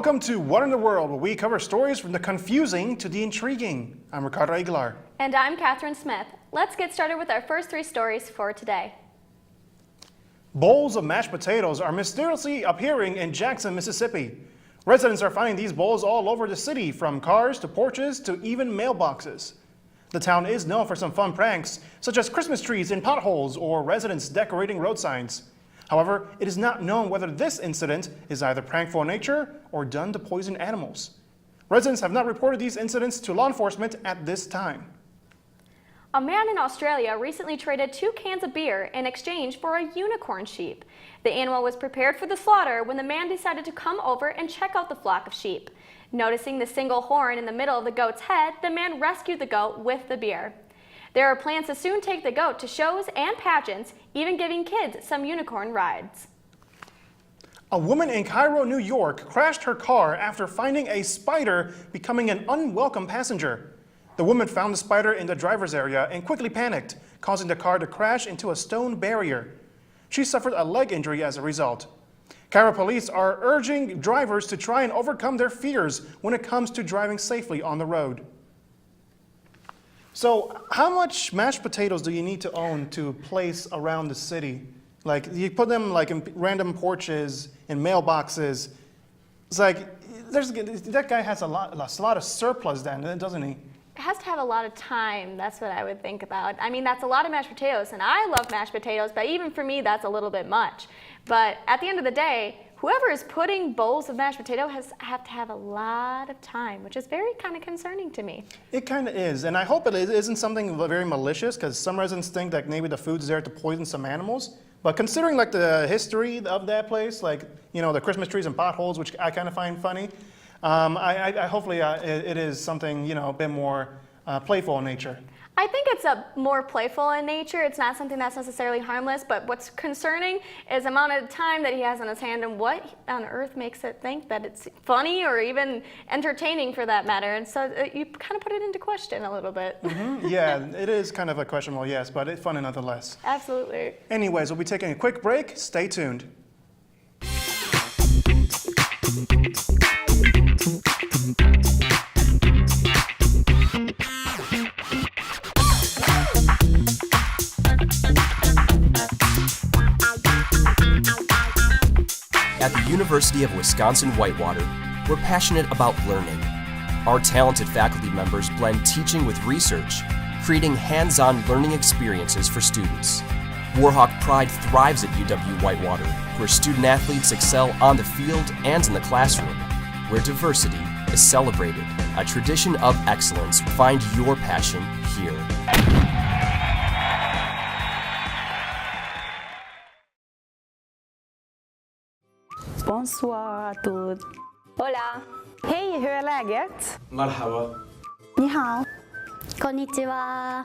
Welcome to What in the World, where we cover stories from the confusing to the intriguing. I'm Ricardo Aguilar. And I'm Catherine Smith. Let's get started with our first three stories for today. Bowls of mashed potatoes are mysteriously appearing in Jackson, Mississippi. Residents are finding these bowls all over the city, from cars to porches to even mailboxes. The town is known for some fun pranks, such as Christmas trees in potholes or residents decorating road signs. However, it is not known whether this incident is either prankful in nature or done to poison animals. Residents have not reported these incidents to law enforcement at this time. A man in Australia recently traded 2 cans of beer in exchange for a unicorn sheep. The animal was prepared for the slaughter when the man decided to come over and check out the flock of sheep. Noticing the single horn in the middle of the goat's head, the man rescued the goat with the beer. There are plans to soon take the goat to shows and pageants, even giving kids some unicorn rides. A woman in Cairo, New York, crashed her car after finding a spider becoming an unwelcome passenger. The woman found the spider in the driver's area and quickly panicked, causing the car to crash into a stone barrier. She suffered a leg injury as a result. Cairo police are urging drivers to try and overcome their fears when it comes to driving safely on the road. So, how much mashed potatoes do you need to own to place around the city? Like, you put them like in random porches, in mailboxes. It's like, that guy has a lot of surplus then, doesn't he? It has to have a lot of time. That's what I would think about. I mean, that's a lot of mashed potatoes, and I love mashed potatoes, but even for me, that's a little bit much. But at the end of the day, whoever is putting bowls of mashed potato have to have a lot of time, which is very kind of concerning to me. It kind of is, and I hope it isn't something very malicious, because some residents think that maybe the food's there to poison some animals. But considering like the history of that place, like, you know, the Christmas trees and potholes, which I kind of find funny, hopefully it is something, you know, a bit more playful in nature. I think it's more playful in nature. It's not something that's necessarily harmless, but what's concerning is the amount of time that he has on his hand and what on earth makes it think that it's funny or even entertaining for that matter. And so you kind of put it into question a little bit. Mm-hmm. Yeah, it is kind of a questionable, yes, but it's funny nonetheless. Absolutely. Anyways, we'll be taking a quick break. Stay tuned. At the University of Wisconsin-Whitewater, we're passionate about learning. Our talented faculty members blend teaching with research, creating hands-on learning experiences for students. Warhawk Pride thrives at UW-Whitewater, where student-athletes excel on the field and in the classroom, where diversity is celebrated. A tradition of excellence. Find your passion here. Bonsoir à tous. Hola. Hej, hur är läget? Marhaba. Ni hao. Konnichiwa.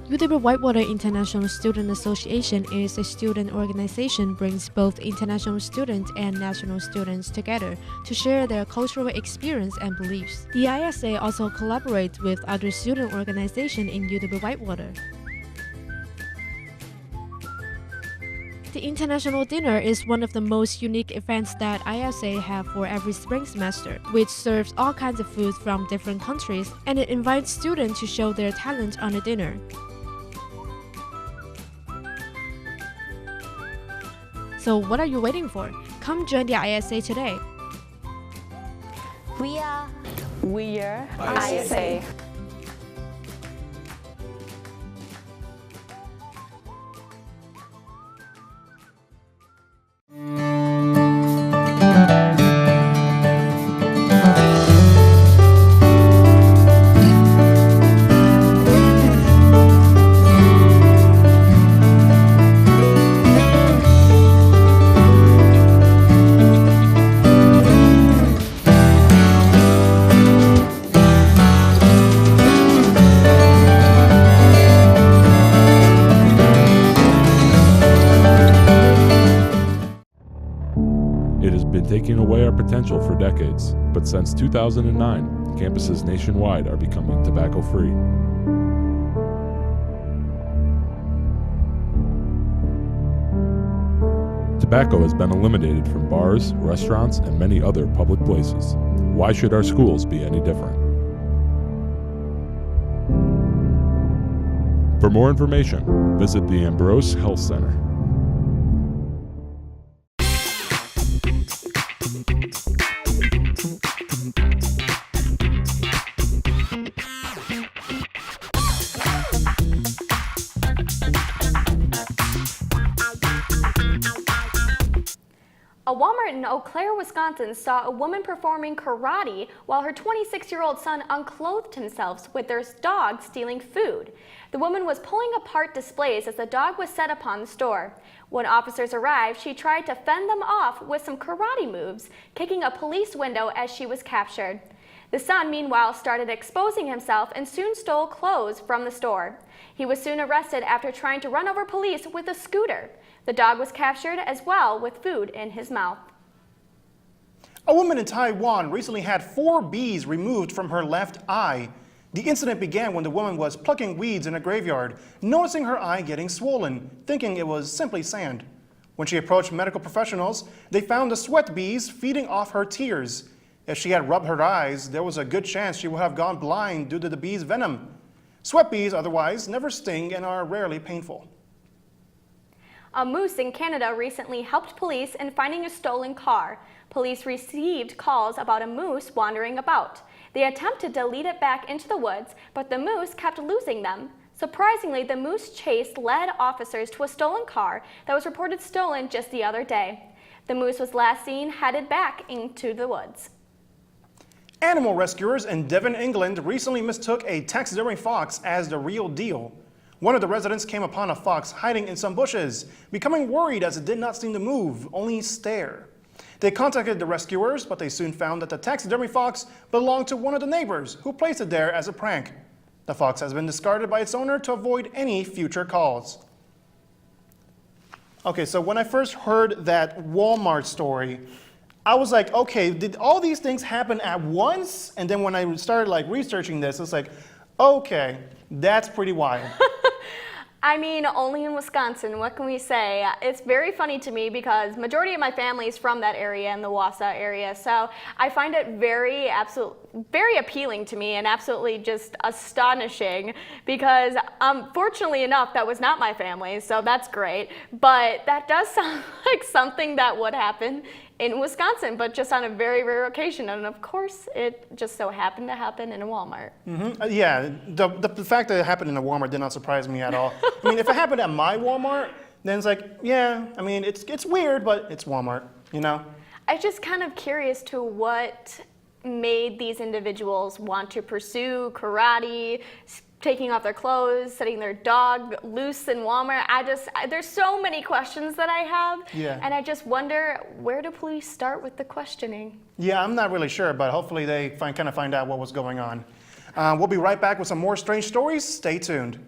UW-Whitewater International Student Association is a student organization brings both international students and national students together to share their cultural experience and beliefs. The ISA also collaborates with other student organizations in UW-Whitewater. The International Dinner is one of the most unique events that ISA have for every spring semester, which serves all kinds of food from different countries, and it invites students to show their talent on the dinner. So what are you waiting for? Come join the ISA today. We are ISA. Taking away our potential for decades, but since 2009, campuses nationwide are becoming tobacco-free. Tobacco has been eliminated from bars, restaurants, and many other public places. Why should our schools be any different? For more information, visit the Ambrose Health Center. A Walmart in Eau Claire, Wisconsin saw a woman performing karate while her 26-year-old son unclothed himself with their dog stealing food. The woman was pulling apart displays as the dog was set upon the store. When officers arrived, she tried to fend them off with some karate moves, kicking a police window as she was captured. The son, meanwhile, started exposing himself and soon stole clothes from the store. He was soon arrested after trying to run over police with a scooter. The dog was captured as well with food in his mouth. A woman in Taiwan recently had 4 bees removed from her left eye. The incident began when the woman was plucking weeds in a graveyard, noticing her eye getting swollen, thinking it was simply sand. When she approached medical professionals, they found the sweat bees feeding off her tears. If she had rubbed her eyes, there was a good chance she would have gone blind due to the bees' venom. Sweat bees otherwise never sting and are rarely painful. A moose in Canada recently helped police in finding a stolen car. Police received calls about a moose wandering about. They attempted to lead it back into the woods, but the moose kept losing them. Surprisingly, the moose chase led officers to a stolen car that was reported stolen just the other day. The moose was last seen headed back into the woods. Animal rescuers in Devon, England recently mistook a taxidermy fox as the real deal. One of the residents came upon a fox hiding in some bushes, becoming worried as it did not seem to move, only stare. They contacted the rescuers, but they soon found that the taxidermy fox belonged to one of the neighbors who placed it there as a prank. The fox has been discarded by its owner to avoid any future calls. Okay, so when I first heard that Walmart story, I was like, okay, did all these things happen at once? And then when I started researching this, it's like, okay, that's pretty wild. I mean, only in Wisconsin, what can we say? It's very funny to me because majority of my family is from that area, in the Wausau area, so I find it very appealing to me and absolutely just astonishing because fortunately enough, that was not my family, so that's great, but that does sound like something that would happen in Wisconsin, but just on a very rare occasion, and of course, it just so happened to happen in a Walmart. Yeah, the fact that it happened in a Walmart did not surprise me at all. I mean, if it happened at my Walmart, then it's like, yeah, I mean, it's weird, but it's Walmart, you know? I'm just kind of curious to what made these individuals want to pursue karate, taking off their clothes, setting their dog loose in Walmart. There's so many questions that I have, and I just wonder, where do police start with the questioning? Yeah, I'm not really sure, but hopefully they kind of find out what was going on. We'll be right back with some more strange stories. Stay tuned.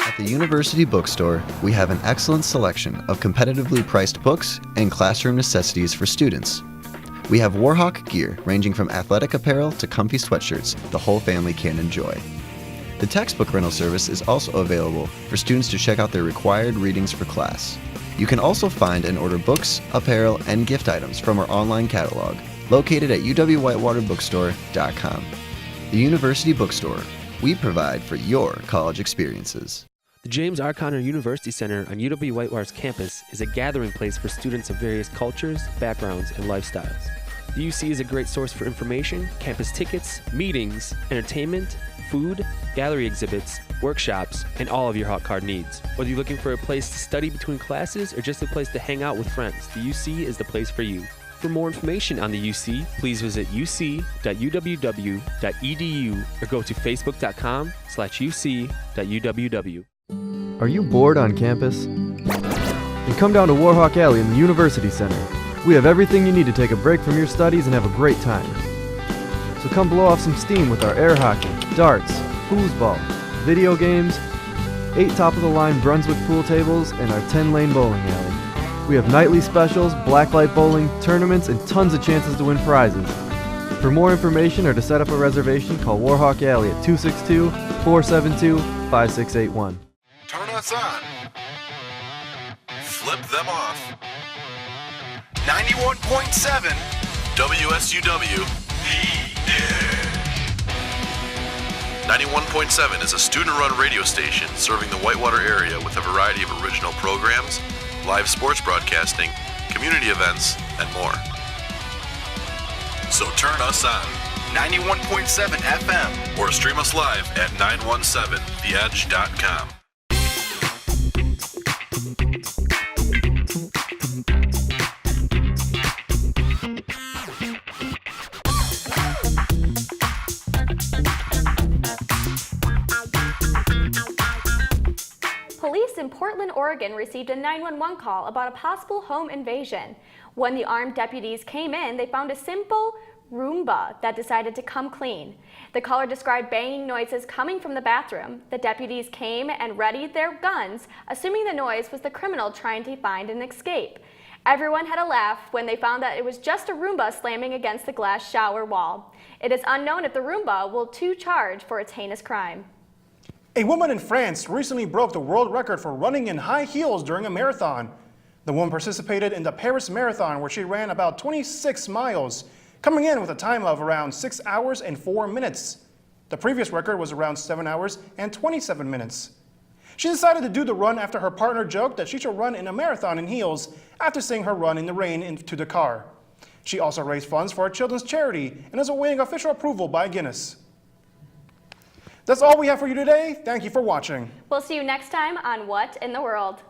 At the University Bookstore, we have an excellent selection of competitively priced books and classroom necessities for students. We have Warhawk gear ranging from athletic apparel to comfy sweatshirts the whole family can enjoy. The textbook rental service is also available for students to check out their required readings for class. You can also find and order books, apparel, and gift items from our online catalog, located at uwwhitewaterbookstore.com. The University Bookstore. We provide for your college experiences. The James R. Conner University Center on UW-Whitewater's campus is a gathering place for students of various cultures, backgrounds, and lifestyles. The UC is a great source for information, campus tickets, meetings, entertainment, food, gallery exhibits, workshops, and all of your hot card needs. Whether you're looking for a place to study between classes or just a place to hang out with friends, the UC is the place for you. For more information on the UC, please visit uc.uww.edu or go to facebook.com/uc.uww. Are you bored on campus? Then come down to Warhawk Alley in the University Center. We have everything you need to take a break from your studies and have a great time. So come blow off some steam with our air hockey, darts, foosball, video games, 8 top-of-the-line Brunswick pool tables, and our 10-lane bowling alley. We have nightly specials, blacklight bowling, tournaments, and tons of chances to win prizes. For more information or to set up a reservation, call Warhawk Alley at 262-472-5681. Turn us on. Flip them off. 91.7 WSUW. 91.7 is a student-run radio station serving the Whitewater area with a variety of original programs, live sports broadcasting, community events, and more. So turn us on. 91.7 FM. Or stream us live at 917theedge.com. Police in Portland, Oregon received a 911 call about a possible home invasion. When the armed deputies came in, they found a simple Roomba that decided to come clean. The caller described banging noises coming from the bathroom. The deputies came and readied their guns, assuming the noise was the criminal trying to find an escape. Everyone had a laugh when they found that it was just a Roomba slamming against the glass shower wall. It is unknown if the Roomba will too charge for its heinous crime. A woman in France recently broke the world record for running in high heels during a marathon. The woman participated in the Paris Marathon, where she ran about 26 miles, coming in with a time of around 6 hours and 4 minutes. The previous record was around 7 hours and 27 minutes. She decided to do the run after her partner joked that she should run in a marathon in heels after seeing her run in the rain into the car. She also raised funds for a children's charity and is awaiting official approval by Guinness. That's all we have for you today. Thank you for watching. We'll see you next time on What in the World.